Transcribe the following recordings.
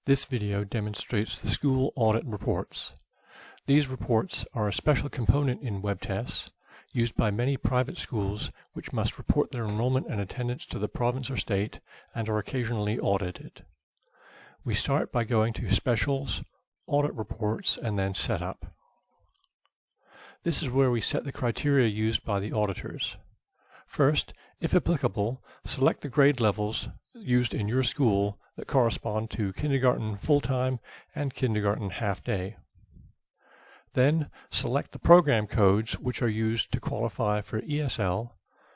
This video demonstrates the school audit reports. These reports are a special component in WebTess used by many private schools which must report their enrollment and attendance to the province or state and are occasionally audited. We start by going to Specials, Audit Reports, and then Setup. This is where we set the criteria used by the auditors. First, if applicable, select the grade levels used in your school that correspond to kindergarten full-time and kindergarten half-day. Then, select the program codes which are used to qualify for ESL,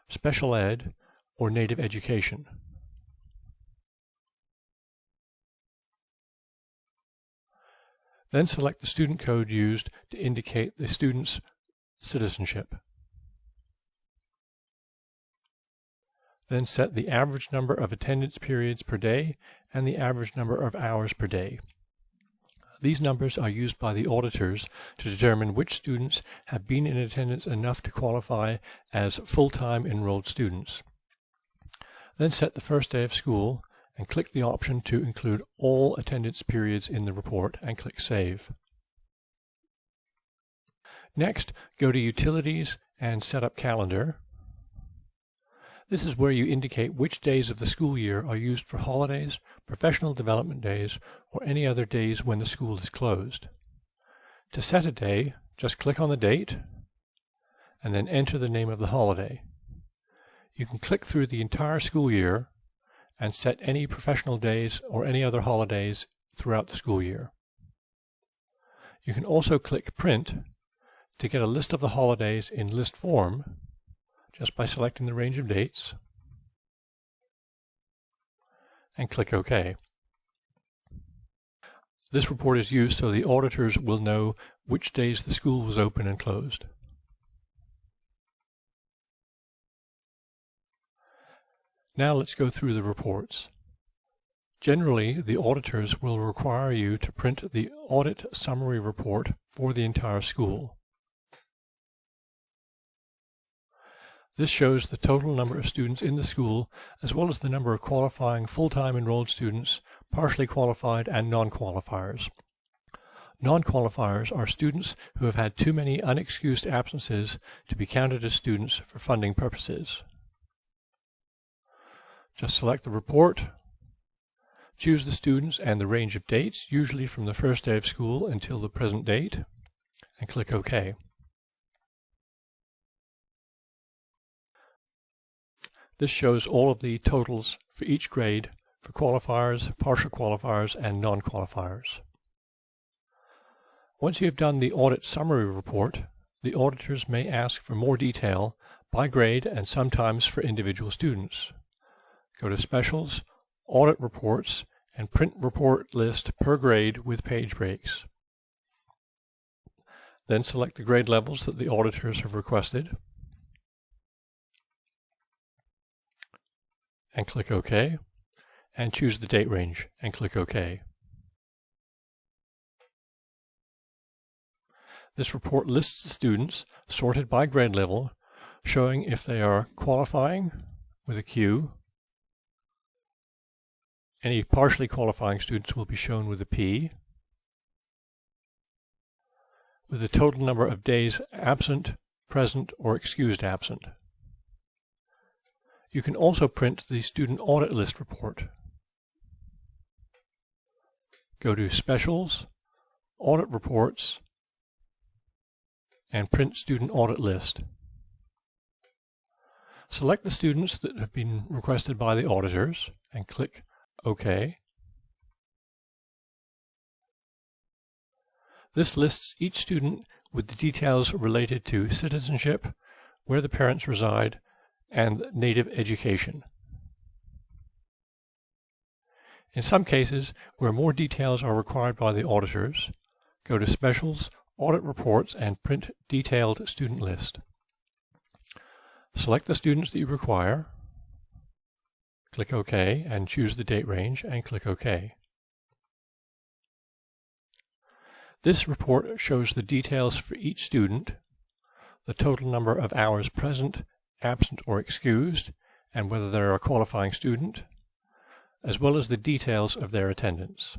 Special Ed, or Native Education. Then select the student code used to indicate the student's citizenship. Then set the average number of attendance periods per day and the average number of hours per day. These numbers are used by the auditors to determine which students have been in attendance enough to qualify as full-time enrolled students. Then set the first day of school and click the option to include all attendance periods in the report and click Save. Next, go to Utilities and set up Calendar. This is where you indicate which days of the school year are used for holidays, professional development days, or any other days when the school is closed. To set a day, just click on the date and then enter the name of the holiday. You can click through the entire school year and set any professional days or any other holidays throughout the school year. You can also click Print to get a list of the holidays in list form just by selecting the range of dates and click OK. This report is used so the auditors will know which days the school was open and closed. Now let's go through the reports. Generally, the auditors will require you to print the audit summary report for the entire school. This shows the total number of students in the school, as well as the number of qualifying full-time enrolled students, partially qualified, and non-qualifiers. Non-qualifiers are students who have had too many unexcused absences to be counted as students for funding purposes. Just select the report, choose the students and the range of dates, usually from the first day of school until the present date, and click OK. This shows all of the totals for each grade for qualifiers, partial qualifiers, and non-qualifiers. Once you have done the audit summary report, the auditors may ask for more detail by grade and sometimes for individual students. Go to Specials, Audit Reports, and print report list per grade with page breaks. Then select the grade levels that the auditors have requested and click OK, and choose the date range and click OK. This report lists the students sorted by grade level, showing if they are qualifying with a Q. Any partially qualifying students will be shown with a P, with the total number of days absent, present, or excused absent. You can also print the student audit list report. Go to Specials, Audit Reports, and print student audit list. Select the students that have been requested by the auditors and click OK. This lists each student with the details related to citizenship, where the parents reside, and Native Education. In some cases, where more details are required by the auditors, go to Specials, Audit Reports, and print Detailed Student List. Select the students that you require, click OK, and choose the date range, and click OK. This report shows the details for each student, the total number of hours present, absent, or excused, and whether they're a qualifying student, as well as the details of their attendance.